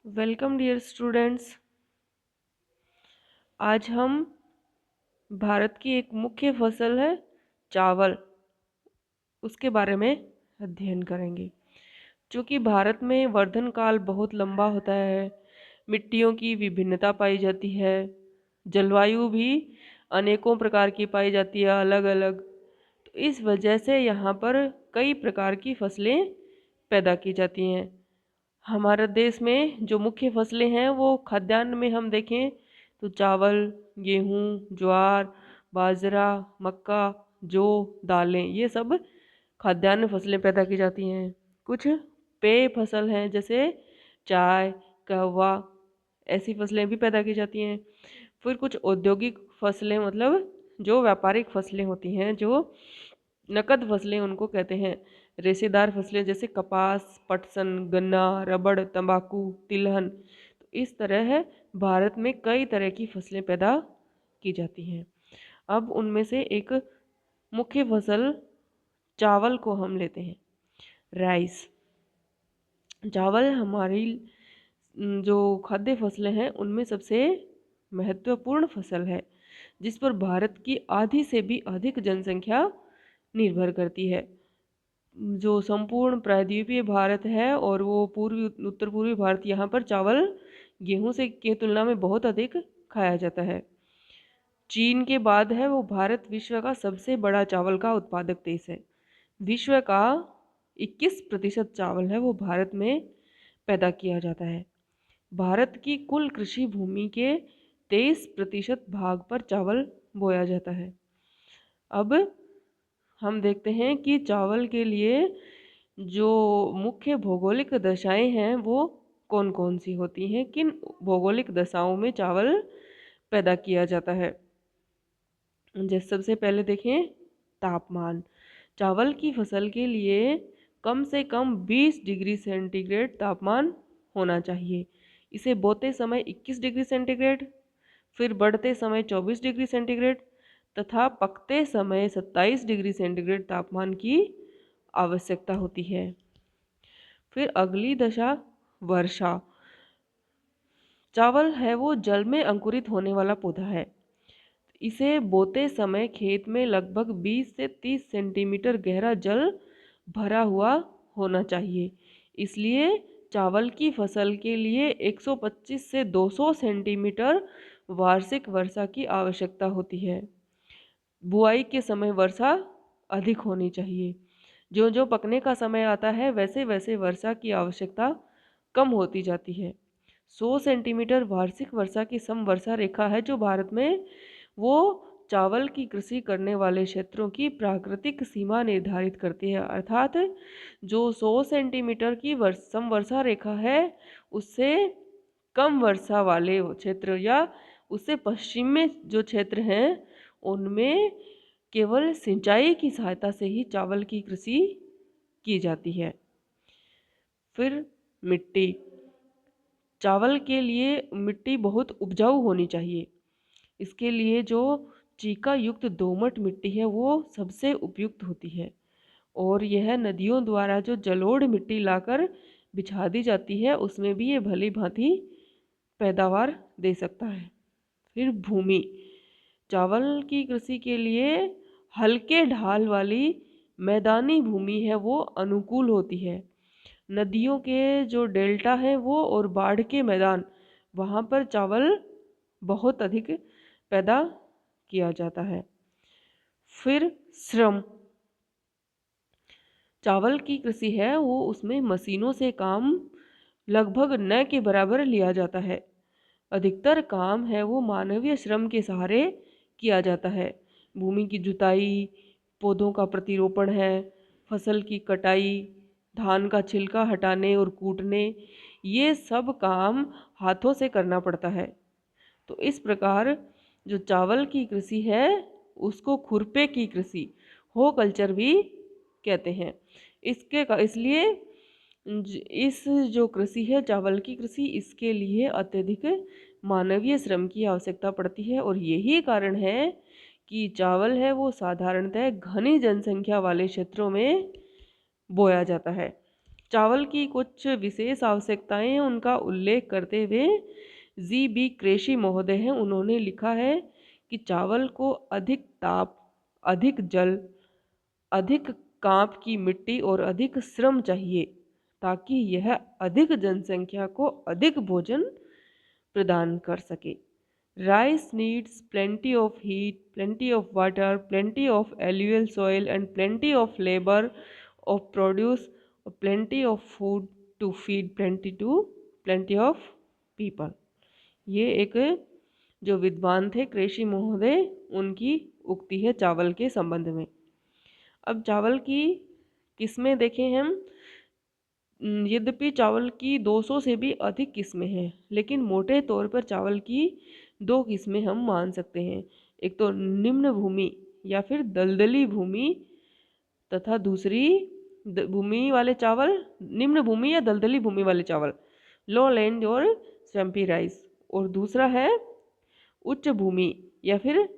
Welcome dear students. आज हम भारत की एक मुख्य फसल है चावल, उसके बारे में अध्ययन करेंगे। चूँकि भारत में वर्धन काल बहुत लंबा होता है, मिट्टियों की विभिन्नता पाई जाती है, जलवायु भी अनेकों प्रकार की पाई जाती है अलग अलग। तो इस वजह से यहाँ पर कई प्रकार की फसलें पैदा की जाती हैं। हमारे देश में जो मुख्य फसलें हैं वो खाद्यान्न में हम देखें तो चावल, गेहूँ, ज्वार, बाजरा, मक्का, जौ, दालें, ये सब खाद्यान्न फसलें पैदा की जाती हैं। कुछ पेय फसल हैं जैसे चाय, कहवा, ऐसी फसलें भी पैदा की जाती हैं। फिर कुछ औद्योगिक फसलें, मतलब जो व्यापारिक फसलें होती हैं, जो नकद फसलें उनको कहते हैं। रेशेदार फसलें जैसे कपास, पटसन, गन्ना, रबड़, तंबाकू, तिलहन। तो इस तरह है भारत में कई तरह की फसलें पैदा की जाती हैं। अब उनमें से एक मुख्य फसल चावल को हम लेते हैं, राइस। चावल हमारी जो खाद्य फसलें हैं उनमें सबसे महत्वपूर्ण फसल है, जिस पर भारत की आधी से भी अधिक जनसंख्या निर्भर करती है। जो संपूर्ण प्रायद्वीपीय भारत है और वो पूर्वी उत्तर पूर्वी भारत, यहाँ पर चावल गेहूं से की तुलना में बहुत अधिक खाया जाता है। चीन के बाद है वो भारत विश्व का सबसे बड़ा चावल का उत्पादक देश है। विश्व का 21% चावल है वो भारत में पैदा किया जाता है। भारत की कुल कृषि भूमि के 23% भाग पर चावल बोया जाता है। अब हम देखते हैं कि चावल के लिए जो मुख्य भौगोलिक दशाएं हैं वो कौन कौन सी होती हैं, किन भौगोलिक दशाओं में चावल पैदा किया जाता है। जैसे सबसे पहले देखें तापमान। चावल की फसल के लिए कम से कम 20 डिग्री सेंटीग्रेड तापमान होना चाहिए। इसे बोते समय 21 डिग्री सेंटीग्रेड, फिर बढ़ते समय 24 डिग्री सेंटीग्रेड तथा पकते समय 27 डिग्री सेंटीग्रेड तापमान की आवश्यकता होती है। फिर अगली दशा वर्षा। चावल है वो जल में अंकुरित होने वाला पौधा है। इसे बोते समय खेत में लगभग 20 से 30 सेंटीमीटर गहरा जल भरा हुआ होना चाहिए। इसलिए चावल की फसल के लिए 125 से 200 सेंटीमीटर वार्षिक वर्षा की आवश्यकता होती है। बुआई के समय वर्षा अधिक होनी चाहिए। जो जो पकने का समय आता है वैसे वैसे वर्षा की आवश्यकता कम होती जाती है। 100 सेंटीमीटर वार्षिक वर्षा की सम वर्षा रेखा है जो भारत में वो चावल की कृषि करने वाले क्षेत्रों की प्राकृतिक सीमा निर्धारित करती है। अर्थात जो 100 सेंटीमीटर की सम वर्षा रेखा है उससे कम वर्षा वाले क्षेत्र या उससे पश्चिम में जो क्षेत्र हैं उनमें केवल सिंचाई की सहायता से ही चावल की कृषि की जाती है। फिर मिट्टी। चावल के लिए मिट्टी बहुत उपजाऊ होनी चाहिए। इसके लिए जो चीका युक्त दोमट मिट्टी है वो सबसे उपयुक्त होती है और यह नदियों द्वारा जो जलोढ़ मिट्टी लाकर बिछा दी जाती है उसमें भी ये भली भांति पैदावार दे सकता है। फिर भूमि। चावल की कृषि के लिए हल्के ढाल वाली मैदानी भूमि है वो अनुकूल होती है। नदियों के जो डेल्टा है वो और बाढ़ के मैदान, वहाँ पर चावल बहुत अधिक पैदा किया जाता है। फिर श्रम। चावल की कृषि है वो उसमें मशीनों से काम लगभग न के बराबर लिया जाता है। अधिकतर काम है वो मानवीय श्रम के सहारे किया जाता है। भूमि की जुताई, पौधों का प्रतिरोपण है, फसल की कटाई, धान का छिलका हटाने और कूटने, ये सब काम हाथों से करना पड़ता है। तो इस प्रकार जो चावल की कृषि है उसको खुरपे की कृषि, हो कल्चर भी कहते हैं। इसलिए इस जो कृषि है चावल की कृषि, इसके लिए अत्यधिक मानवीय श्रम की आवश्यकता पड़ती है और यही कारण है कि चावल है वो साधारणतः घनी जनसंख्या वाले क्षेत्रों में बोया जाता है। चावल की कुछ विशेष आवश्यकताएं हैं, उनका उल्लेख करते हुए जी.बी. क्रेशी महोदय हैं, उन्होंने लिखा है कि चावल को अधिक ताप, अधिक जल, अधिक कांप की मिट्टी और अधिक श्रम चाहिए ताकि यह अधिक जनसंख्या को अधिक भोजन प्रदान कर सके। Rice needs plenty of heat, plenty of water, plenty of alluvial soil and plenty of labor of produce, plenty of food to feed plenty of people। ये एक जो विद्वान थे कृषि महोदय, उनकी उक्ति है चावल के संबंध में। अब चावल की किस्में देखें हम। यद्यपि चावल की 200 से भी अधिक किस्में हैं, लेकिन मोटे तौर पर चावल की 2 किस्में हम मान सकते हैं। एक तो निम्न भूमि या फिर दलदली भूमि, तथा दूसरी भूमि वाले चावल, निम्न भूमि या दलदली भूमि वाले चावल, लो लैंड और स्वैम्पी राइस। और दूसरा है उच्च भूमि या फिर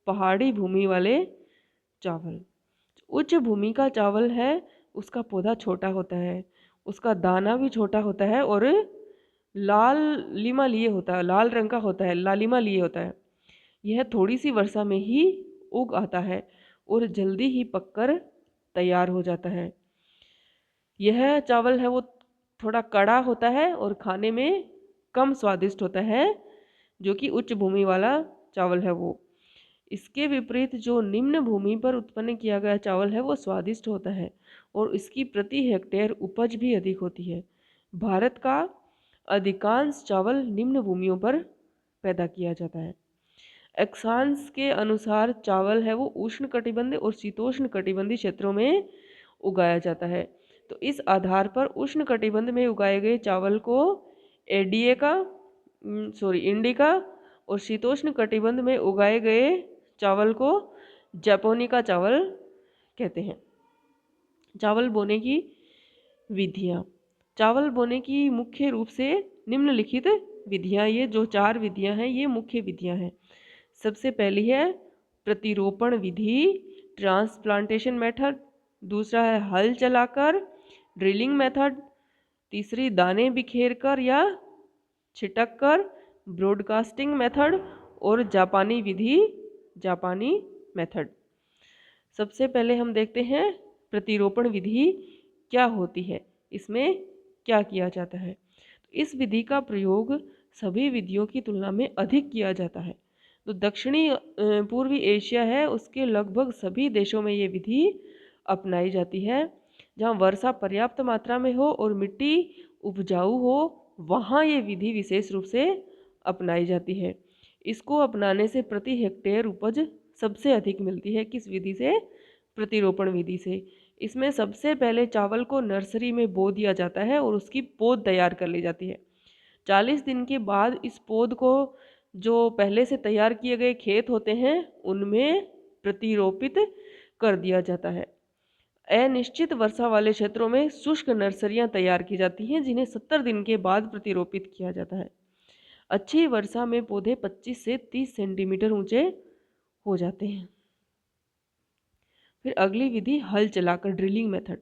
पहाड़ी भूमि वाले चावल। उच्च भूमि का चावल है, उसका पौधा छोटा होता है, उसका दाना भी छोटा होता है और लाल लिमा लिए होता है, लाल रंग का होता है, लालिमा लिए होता है। यह थोड़ी सी वर्षा में ही उग आता है और जल्दी ही पककर तैयार हो जाता है। यह चावल है वो थोड़ा कड़ा होता है और खाने में कम स्वादिष्ट होता है, जो कि उच्च भूमि वाला चावल है वो। इसके विपरीत जो निम्न भूमि पर उत्पन्न किया गया चावल है वो स्वादिष्ट होता है और इसकी प्रति हेक्टेयर उपज भी अधिक होती है। भारत का अधिकांश चावल निम्न भूमियों पर पैदा किया जाता है। अक्षांश के अनुसार चावल है वो उष्णकटिबंधीय और शीतोष्णकटिबंधीय क्षेत्रों में उगाया जाता है। तो इस आधार पर उष्णकटिबंध में उगाए गए चावल को इंडिका और शीतोष्ण कटिबंध में उगाए गए चावल को जापोनिका चावल कहते हैं। चावल बोने की विधियाँ। चावल बोने की मुख्य रूप से निम्नलिखित विधियाँ, ये जो 4 विधियाँ हैं ये मुख्य विधियाँ हैं। सबसे पहली है प्रतिरोपण विधि, ट्रांसप्लांटेशन मेथड। दूसरा है हल चलाकर, ड्रिलिंग मेथड। तीसरी दाने बिखेर कर या छिटक कर, ब्रॉडकास्टिंग मेथड। और जापानी विधि, जापानी मेथड। सबसे पहले हम देखते हैं प्रतिरोपण विधि क्या होती है, इसमें क्या किया जाता है। इस विधि का प्रयोग सभी विधियों की तुलना में अधिक किया जाता है। तो दक्षिणी पूर्वी एशिया है, उसके लगभग सभी देशों में ये विधि अपनाई जाती है। जहाँ वर्षा पर्याप्त मात्रा में हो और मिट्टी उपजाऊ हो, वहाँ ये विधि विशेष रूप से अपनाई जाती है। इसको अपनाने से प्रति हेक्टेयर उपज सबसे अधिक मिलती है। किस विधि से? प्रतिरोपण विधि से। इसमें सबसे पहले चावल को नर्सरी में बो दिया जाता है और उसकी पौध तैयार कर ली जाती है। 40 दिन के बाद इस पौध को जो पहले से तैयार किए गए खेत होते हैं उनमें प्रतिरोपित कर दिया जाता है। अनिश्चित वर्षा वाले क्षेत्रों में शुष्क नर्सरियां तैयार की जाती हैं, जिन्हें 70 दिन के बाद प्रतिरोपित किया जाता है। अच्छी वर्षा में पौधे 25 से 30 सेंटीमीटर ऊंचे हो जाते हैं। फिर अगली विधि हल चलाकर, ड्रिलिंग मेथड।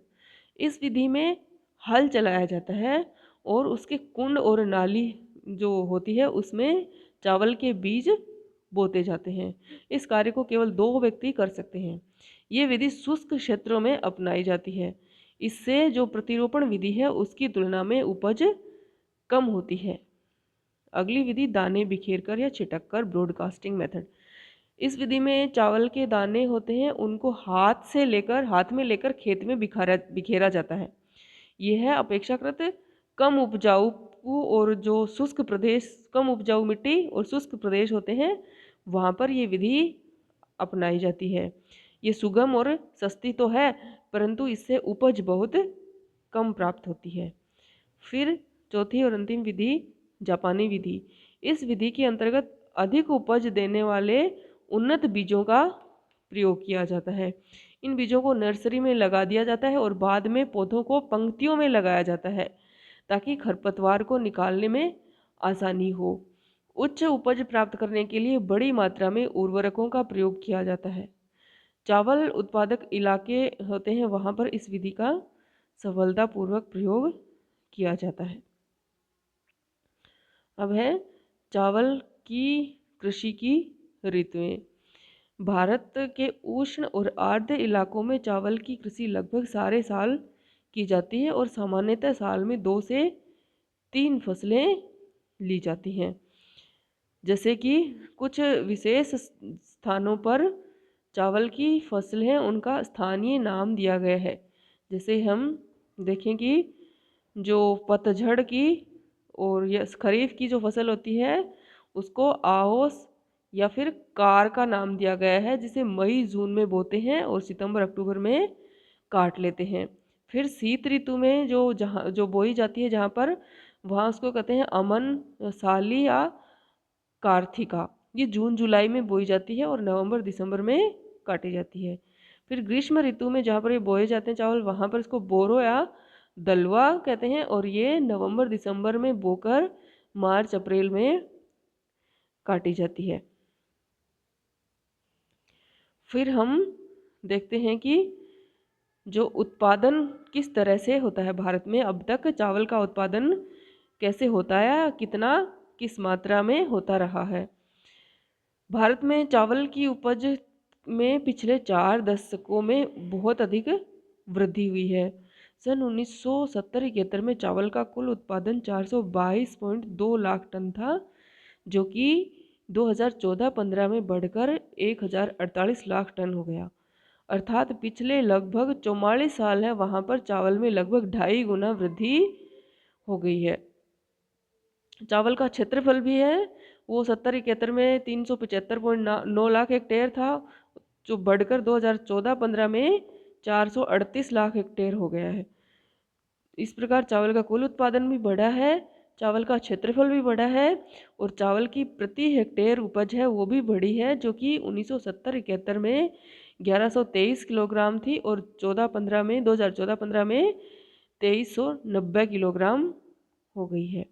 इस विधि में हल चलाया जाता है और उसके कुंड और नाली जो होती है उसमें चावल के बीज बोते जाते हैं। इस कार्य को केवल 2 व्यक्ति कर सकते हैं। ये विधि शुष्क क्षेत्रों में अपनाई जाती है। इससे जो प्रतिरोपण विधि है उसकी तुलना में उपज कम होती है। अगली विधि दाने बिखेर कर या छिटक कर, ब्रॉडकास्टिंग मेथड। इस विधि में चावल के दाने होते हैं उनको हाथ में लेकर खेत में बिखेरा जाता है। यह अपेक्षाकृत कम उपजाऊ और जो शुष्क प्रदेश, कम उपजाऊ मिट्टी और शुष्क प्रदेश होते हैं वहाँ पर ये विधि अपनाई जाती है। ये सुगम और सस्ती तो है, परंतु इससे उपज बहुत कम प्राप्त होती है। फिर चौथी और अंतिम विधि, जापानी विधि। इस विधि के अंतर्गत अधिक उपज देने वाले उन्नत बीजों का प्रयोग किया जाता है। इन बीजों को नर्सरी में लगा दिया जाता है और बाद में पौधों को पंक्तियों में लगाया जाता है ताकि खरपतवार को निकालने में आसानी हो। उच्च उपज प्राप्त करने के लिए बड़ी मात्रा में उर्वरकों का प्रयोग किया जाता है। चावल उत्पादक इलाके होते हैं वहाँ पर इस विधि का सफलतापूर्वक प्रयोग किया जाता है। अब है चावल की कृषि की ऋतुएं। भारत के उष्ण और आर्द्र इलाकों में चावल की कृषि लगभग सारे साल की जाती है और सामान्यतः साल में 2 से 3 फसलें ली जाती हैं। जैसे कि कुछ विशेष स्थानों पर चावल की फसल है उनका स्थानीय नाम दिया गया है। जैसे हम देखें कि जो पतझड़ की और या खरीफ की जो फसल होती है उसको आओस या फिर कार का नाम दिया गया है, जिसे मई जून में बोते हैं और सितंबर अक्टूबर में काट लेते हैं। फिर शीत ऋतु में जो बोई जाती है जहाँ पर, वहाँ उसको कहते हैं अमन, साली या कार्तिका। ये जून जुलाई में बोई जाती है और नवंबर दिसंबर में काटी जाती है। फिर ग्रीष्म ऋतु में जहाँ पर ये बोए जाते हैं चावल, वहाँ पर इसको बोरो या दलवा कहते हैं और ये नवंबर दिसंबर में बोकर मार्च अप्रैल में काटी जाती है। फिर हम देखते हैं कि जो उत्पादन किस तरह से होता है भारत में, अब तक चावल का उत्पादन कैसे होता है, कितना किस मात्रा में होता रहा है। भारत में चावल की उपज में पिछले 4 दशकों में बहुत अधिक वृद्धि हुई है। सन 1970-71 में चावल का कुल उत्पादन 422.2 लाख टन था, जो कि 2014-15 में बढ़कर 1048 लाख टन हो गया। अर्थात पिछले लगभग 44 साल है वहाँ पर चावल में लगभग 2.5 गुना वृद्धि हो गई है। चावल का क्षेत्रफल भी है वो 70-71 में 375.9 लाख हेक्टेयर था, जो बढ़कर 2014-15 में 438 लाख हेक्टेयर हो गया है। इस प्रकार चावल का कुल उत्पादन भी बढ़ा है, चावल का क्षेत्रफल भी बढ़ा है और चावल की प्रति हेक्टेयर उपज है वो भी बढ़ी है, जो कि 1970-71 में 1123 किलोग्राम थी और 2014-15 में 2390 किलोग्राम हो गई है।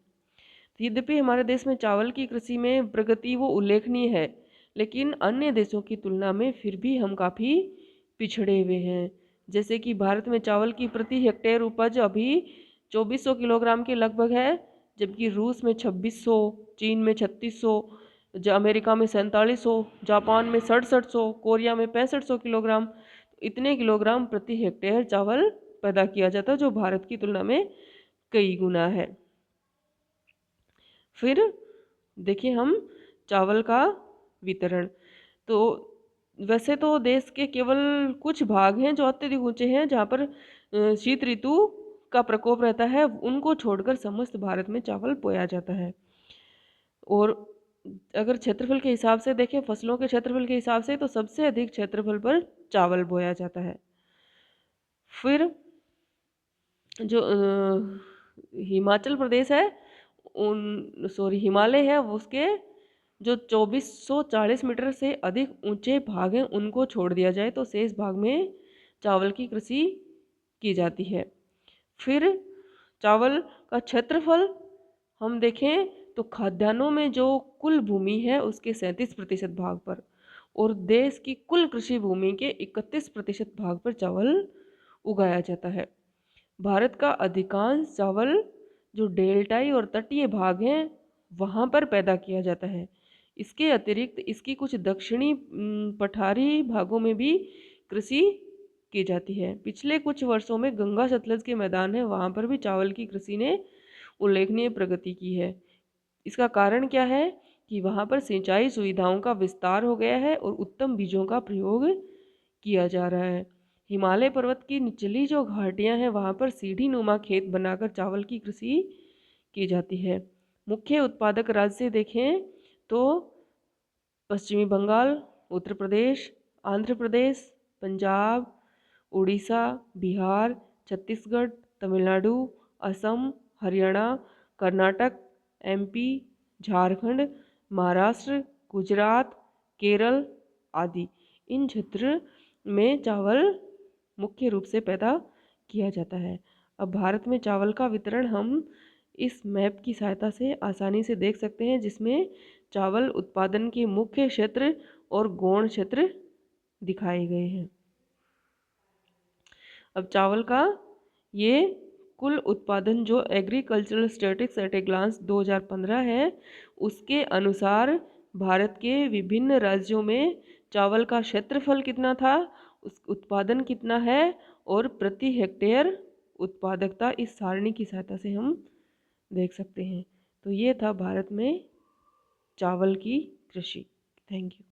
यद्यपि हमारे देश में चावल की कृषि में प्रगति वो उल्लेखनीय है, लेकिन अन्य देशों की तुलना में फिर भी हम काफ़ी पिछड़े हुए हैं। जैसे कि भारत में चावल की प्रति हेक्टेयर उपज अभी 2400 किलोग्राम के लगभग है, जबकि रूस में 2600, चीन में 3600, अमेरिका में 4700, जापान में 6700, कोरिया में 6500 किलोग्राम। इतने किलोग्राम प्रति हेक्टेयर चावल पैदा किया जाता है, जो भारत की तुलना में कई गुना है। फिर देखिए हम चावल का वितरण, तो वैसे तो देश के केवल कुछ भाग हैं जो अत्यधिक ऊंचे हैं, जहाँ पर शीत ऋतु का प्रकोप रहता है, उनको छोड़कर समस्त भारत में चावल बोया जाता है। और अगर क्षेत्रफल के हिसाब से देखें, फसलों के क्षेत्रफल के हिसाब से, तो सबसे अधिक क्षेत्रफल पर चावल बोया जाता है। फिर जो हिमाचल प्रदेश है, हिमालय है, उसके जो 2440 मीटर से अधिक ऊंचे भाग हैं उनको छोड़ दिया जाए तो शेष भाग में चावल की कृषि की जाती है। फिर चावल का क्षेत्रफल हम देखें तो खाद्यान्नों में जो कुल भूमि है उसके 37% भाग पर और देश की कुल कृषि भूमि के 31% भाग पर चावल उगाया जाता है। भारत का अधिकांश चावल जो डेल्टाई और तटीय भाग हैं वहाँ पर पैदा किया जाता है। इसके अतिरिक्त इसकी कुछ दक्षिणी पठारी भागों में भी कृषि की जाती है। पिछले कुछ वर्षों में गंगा सतलज के मैदान है वहाँ पर भी चावल की कृषि ने उल्लेखनीय प्रगति की है। इसका कारण क्या है कि वहाँ पर सिंचाई सुविधाओं का विस्तार हो गया है और उत्तम बीजों का प्रयोग किया जा रहा है। हिमालय पर्वत की निचली जो घाटियाँ हैं वहाँ पर सीढ़ी नुमा खेत बनाकर चावल की कृषि की जाती है। मुख्य उत्पादक राज्य देखें तो पश्चिमी बंगाल, उत्तर प्रदेश, आंध्र प्रदेश, पंजाब, उड़ीसा, बिहार, छत्तीसगढ़, तमिलनाडु, असम, हरियाणा, कर्नाटक, एमपी, झारखंड, महाराष्ट्र, गुजरात, केरल आदि इन क्षेत्र में चावल मुख्य रूप से पैदा किया जाता है। अब भारत में चावल का वितरण हम इस मैप की सहायता से आसानी से देख सकते हैं, जिसमें चावल उत्पादन के मुख्य क्षेत्र और गौण क्षेत्र दिखाए गए हैं। अब चावल का ये कुल उत्पादन जो agricultural statistics at a glance 2015 है, उसके अनुसार भारत के विभिन्न राज्यों में चावल का क्षेत्रफल कितना था, उस उत्पादन कितना है और प्रति हेक्टेयर उत्पादकता इस सारणी की सहायता से हम देख सकते हैं। तो ये था भारत में चावल की कृषि। Thank you.